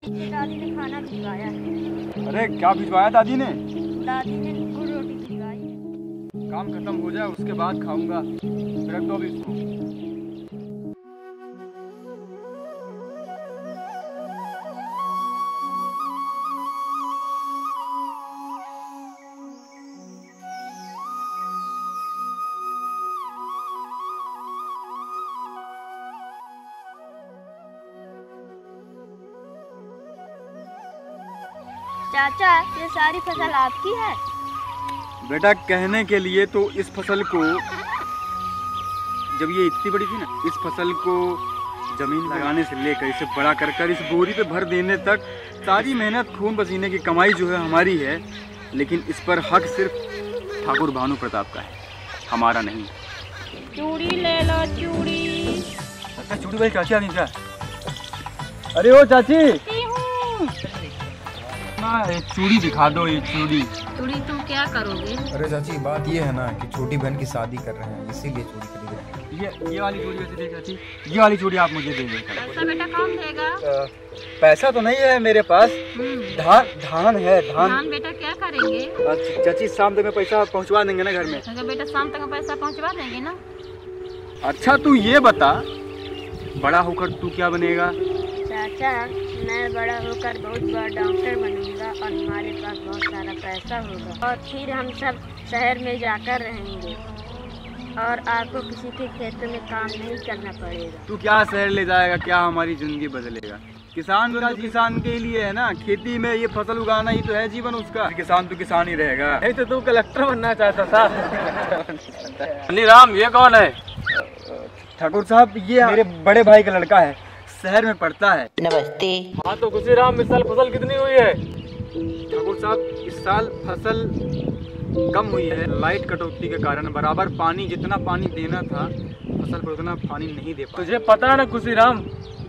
दादी ने खाना भिजवाया है। अरे क्या भिजवाया दादी ने? दादी ने गुड़ रोटी भिजवाई है। काम खत्म हो जाए उसके बाद खाऊंगा। रख दो अभी इसको। चाचा, ये सारी फसल आपकी है? बेटा कहने के लिए तो इस फसल को, जब ये इतनी बड़ी थी ना, इस फसल को जमीन लगाने से लेकर इसे बड़ा कर कर इस बोरी पे भर देने तक सारी मेहनत खून पसीने की कमाई जो है हमारी है। लेकिन इस पर हक सिर्फ ठाकुर भानु प्रताप का है, हमारा नहीं। चूड़ी ले लो, चूड़ी। अच्छा चूड़ी भाई चाची आ गई क्या? अरे ओ चाची, एक चूड़ी दिखा दो। ये चूड़ी तुम क्या करोगे? अरे चाची बात ये है ना कि छोटी बहन की शादी कर रहे हैं, इसीलिए चूड़ी खरीद रहे हैं। ये वाली चूड़ी वैसे देख चाची, ये वाली चूड़ी आप मुझे दे दो। पैसा बेटा कौन देगा? पैसा तो नहीं है मेरे पास, धान है। धान बेटा क्या करेंगे? चाची शाम तक में पैसा पहुंचवा देंगे ना घर में। अच्छा बेटा, शाम तक पैसा पहुंचवा देंगे ना। अच्छा तू ये बता, बड़ा होकर तू क्या बनेगा? चाचा, मैं बड़ा होकर बहुत बड़ा डॉक्टर बनूंगा और हमारे पास बहुत सारा पैसा होगा और फिर हम सब शहर में जाकर रहेंगे और आपको किसी के खेतों में काम नहीं करना पड़ेगा। तू क्या शहर ले जाएगा, क्या हमारी जिंदगी बदलेगा? किसान तो किसान के लिए है ना, खेती में ये फसल उगाना ही तो है जीवन उसका। किसान तो किसान ही रहेगा। नहीं तो तू कलेक्टर बनना चाहता था। राम, ये कौन है? ठाकुर साहब, ये मेरे बड़े भाई का लड़का है, शहर में पढ़ता है। नमस्ते। हाँ तो खुशी राम, इस साल फसल कितनी हुई है? ठाकुर साहब, इस साल फसल कम हुई है। लाइट कटौती के कारण बराबर पानी, जितना पानी देना था फसल पर उतना पानी नहीं दे पाया। तुझे पता है ना खुशी राम,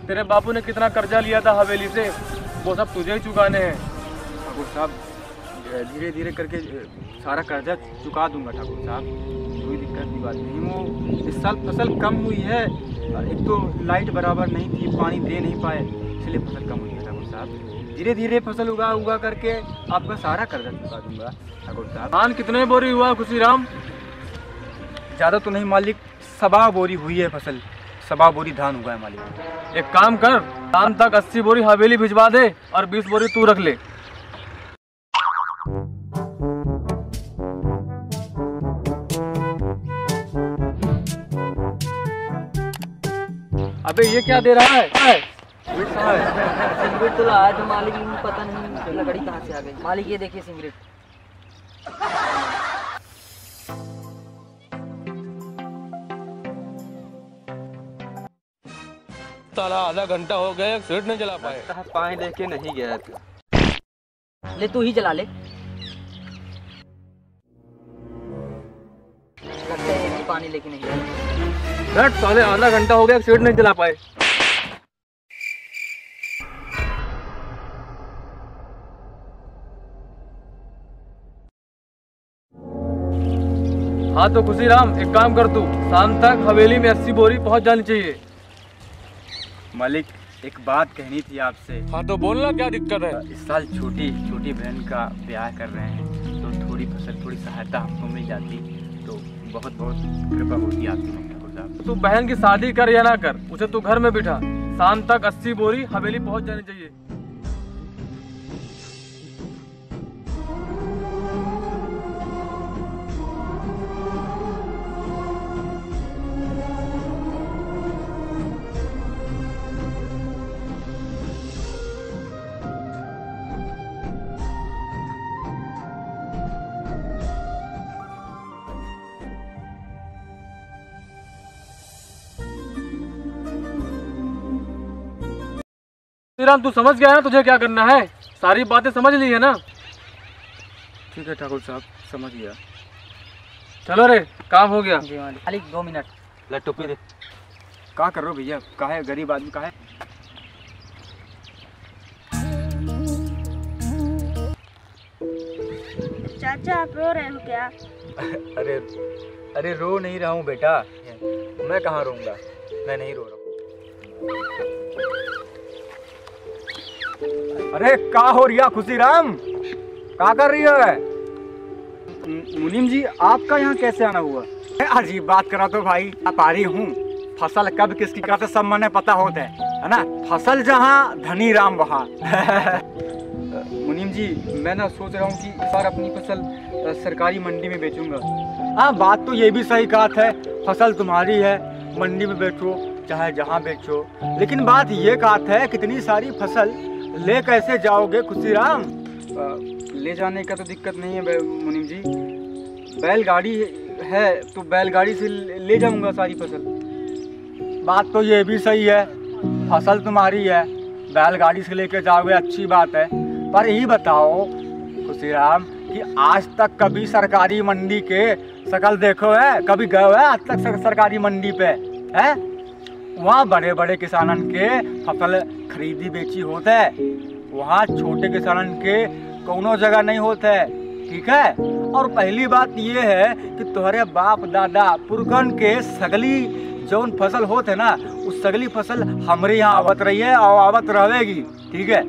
तेरे बापू ने कितना कर्जा लिया था हवेली से, वो सब तुझे ही चुकाने हैं। ठाकुर साहब, धीरे धीरे करके सारा कर्जा चुका दूंगा ठाकुर साहब, कोई दिक्कत की बात नहीं। वो इस साल फसल कम हुई है, एक तो लाइट बराबर नहीं थी, पानी दे नहीं पाए, इसलिए फसल कम हुई है ठाकुर साहब। धीरे धीरे फसल उगा करके आपका सारा कर्जा चुका दूंगा ठाकुर साहब। धान कितने बोरी हुआ खुशी राम? ज़्यादा तो नहीं मालिक, 1.25 बोरी हुई है फसल, 1.25 बोरी धान हुआ है मालिक। एक काम कर, शाम तक 80 बोरी हवेली भिजवा दे और 20 बोरी तू रख ले। अबे ये क्या दे रहा है? सिगरेट तो लाया था मालिक, पता नहीं लकड़ी कहाँ से आ गई। मालिक ये देखिए सिगरेट। साला आधा घंटा हो गया, सिगरेट नहीं जला पाए। पानी लेके नहीं गया था। ले तू ही जला ले। लगता है कि पानी लेके नहीं गया। साले आधा घंटा हो गया, सिगरेट नहीं जला पाए। हाँ तो खुशी राम, एक काम कर तू, शाम तक हवेली में 80 बोरी पहुंच जानी चाहिए। मालिक, एक बात कहनी थी आपसे। हाँ तो बोलना, क्या दिक्कत है? इस साल छोटी बहन का ब्याह कर रहे हैं, तो थोड़ी फसल, थोड़ी सहायता हमको मिल जाती तो बहुत बहुत कृपा होती आपकी ठाकुर साहब। तू बहन की शादी कर या ना कर, उसे तू घर में बिठा, शाम तक 80 बोरी हवेली पहुंच जानी चाहिए। राम, तू समझ गया ना तुझे क्या करना है? सारी बातें समझ ली है ना? ठीक है ठाकुर साहब, समझ गया। चलो रे, काम हो गया। मालिक 2 मिनट। ले टोपी दे। क्या कर रहे हो भैया? काहे गरीब आदमी काहे? चाचा, आप रो रहे हो क्या? अरे रो नहीं रहा हूँ बेटा, मैं कहाँ रोऊंगा, मैं नहीं रो रहा हूँ। अरे का हो रिया खुशीराम, का कर रही है? मुनीम जी आपका यहाँ कैसे आना हुआ? अजीब बात करा तो भाई, पारी हूँ। फसल कब किसकी करते सब मने पता होता है ना। फसल जहाँ धनी राम वहाँ। मुनीम जी मैं ना सोच रहा हूँ कि इस बार अपनी फसल सरकारी मंडी में बेचूंगा। हाँ बात तो ये भी सही बात है, फसल तुम्हारी है, मंडी में बेचो चाहे जहाँ बेचो। लेकिन बात ये बात है कितनी सारी फसल ले कैसे जाओगे खुशीराम? ले जाने का तो दिक्कत नहीं है मुनीम जी, बैलगाड़ी है तो बैलगाड़ी से ले जाऊंगा सारी फसल। बात तो ये भी सही है, फसल तुम्हारी है, बैलगाड़ी से लेके जाओगे अच्छी बात है। पर यही बताओ खुशीराम कि आज तक कभी सरकारी मंडी के शकल देखो है? कभी गए है आज तक सरकारी मंडी पे है? वहाँ बड़े बड़े किसानन के फसल खरीदी बेची होते है, वहाँ छोटे किसानन के कोनो जगह नहीं होते है, ठीक है। और पहली बात ये है कि तुम्हारे बाप दादा पुरखन के सगली जौन फसल होते ना, उस सगली फसल हमारे यहाँ आवत रही है और आवत रहेगी, ठीक है।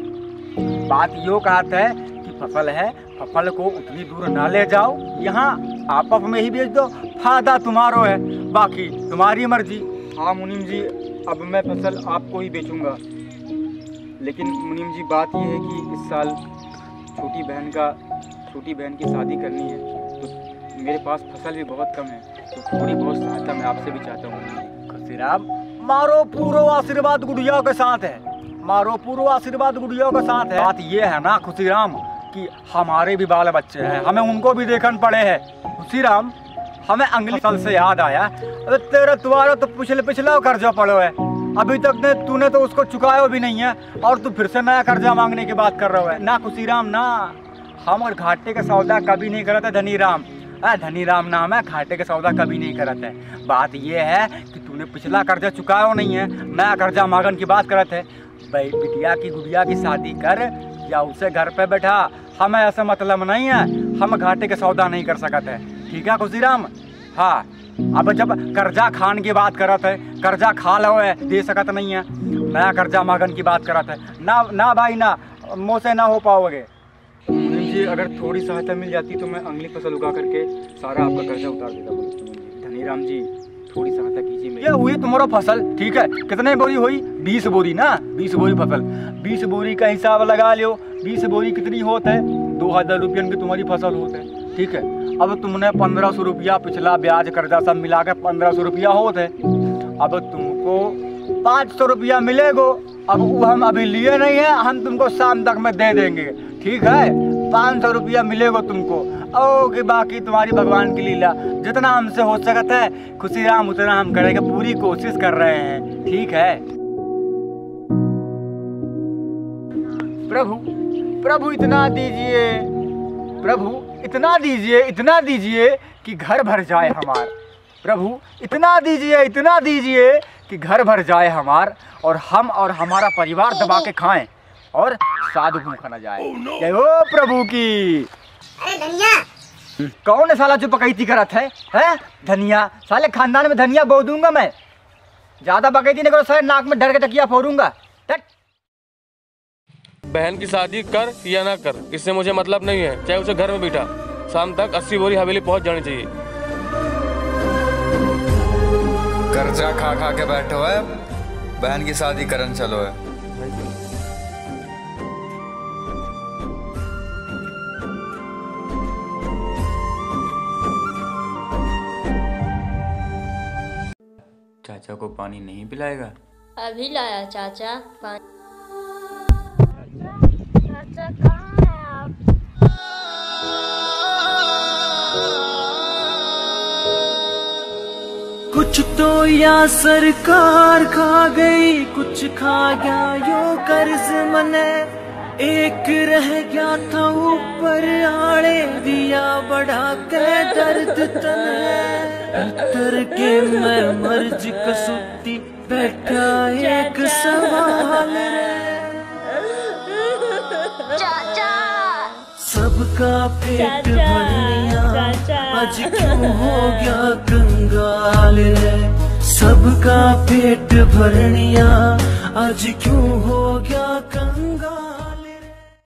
बात यो कहता है कि फसल है, फसल को उतनी दूर ना ले जाओ, यहाँ आपस में ही बेच दो, फायदा तुम्हारो है, बाकी तुम्हारी मर्जी। हाँ मुनीम जी अब मैं फसल आपको ही बेचूंगा। लेकिन मुनीम जी बात ये है कि इस साल छोटी बहन की शादी करनी है, तो मेरे पास फसल भी बहुत कम है, तो थोड़ी बहुत सहायता मैं आपसे भी चाहता हूँ। खुशीराम मारो पूरो आशीर्वाद गुड़िया के साथ है, मारो पूरो आशीर्वाद गुड़िया के साथ है। बात ये है ना खुशीराम कि हमारे भी बाल बच्चे हैं, हमें उनको भी देखन पड़े हैं। खुशीराम हमें अगली साल से याद आया, अरे तेरा तुम्हारा तो पिछला कर्जा पड़ो है, अभी तक तूने तो उसको चुकाया भी नहीं है और तू फिर से नया कर्जा मांगने की बात कर रहा है। ना खुशीराम ना, हम और घाटे का सौदा कभी नहीं करते धनीराम, धनीराम नाम है, घाटे का सौदा कभी नहीं करते। बात ये है कि तूने पिछला कर्जा चुकाया नहीं है, नया कर्जा मांगन की बात करते है। बिटिया की गुड़िया की शादी कर या उसे घर पे बैठा, हमें ऐसा मतलब नहीं है, हम घाटे के सौदा नहीं कर सकते, ठीक है खुशीराम। हाँ अब जब कर्जा खान की बात करत है, कर्जा खा लो है, दे सकत नहीं है, नया कर्जा मांगन की बात करत है ना। ना भाई ना, मुँह से ना हो पाओगे। मुनीम जी अगर थोड़ी सहायता मिल जाती तो मैं अगली फसल उगा करके सारा आपका कर्जा उतार देता। धनीराम जी थोड़ी सहायता कीजिए मेरी। ये हुई तुम्हारा फसल, ठीक है, कितने बोरी हुई? 20 बोरी ना, 20 बोरी फसल, 20 बोरी का हिसाब लगा लो, 20 बोरी कितनी होता है? 2000 रुपये की तुम्हारी फसल होता है, ठीक है। अब तुमने 1500 रुपया पिछला ब्याज कर्जा सब मिला के 1500 रुपया होता है, अब तुमको 500 रुपया मिलेगो। अब वो हम अभी लिए नहीं है, हम तुमको शाम तक में दे देंगे, ठीक है। 500 रुपया मिलेगा तुमको, और कि बाकी तुम्हारी भगवान की लीला, जितना हमसे हो सकता है खुशीराम उतना हम करेंगे, पूरी कोशिश कर रहे हैं, ठीक है। प्रभु प्रभु इतना दीजिए, प्रभु इतना दीजिए, इतना दीजिए कि घर भर जाए हमार। प्रभु इतना दीजिए कि घर भर जाए हमार, और हम और हमारा परिवार दबा के खाएं और साधु भूखा न जाए। जय हो प्रभु की। अरे धनिया कौन है साला जो बकैती करत है? धनिया साले खानदान में धनिया बो दूंगा मैं, ज्यादा बकैती नहीं करो साले, नाक में डर के तकिया फोड़ूंगा। बहन की शादी कर या ना कर, इससे मुझे मतलब नहीं है, चाहे उसे घर में बिठा, शाम तक 80 बोरी हवेली पहुंच जानी चाहिए। कर्जा खा खा के बैठो है, बहन की शादी करन चलो है। चाचा को पानी नहीं पिलाएगा? अभी लाया चाचा पानी। चाचा कहाँ हैं आप? कुछ तो या सरकार खा गई, कुछ खा गया यो कर्ज मने, एक रह गया था ऊपर आड़े, दिया बढ़ा के दर्द तने, भीतर के मैं मर्ज कसुती बैठा एक सवाल चाचा सबका पेट भरनिया आज क्यों हो गया कंगाल रे, सबका पेट भरनिया आज क्यों हो गया कंगाल।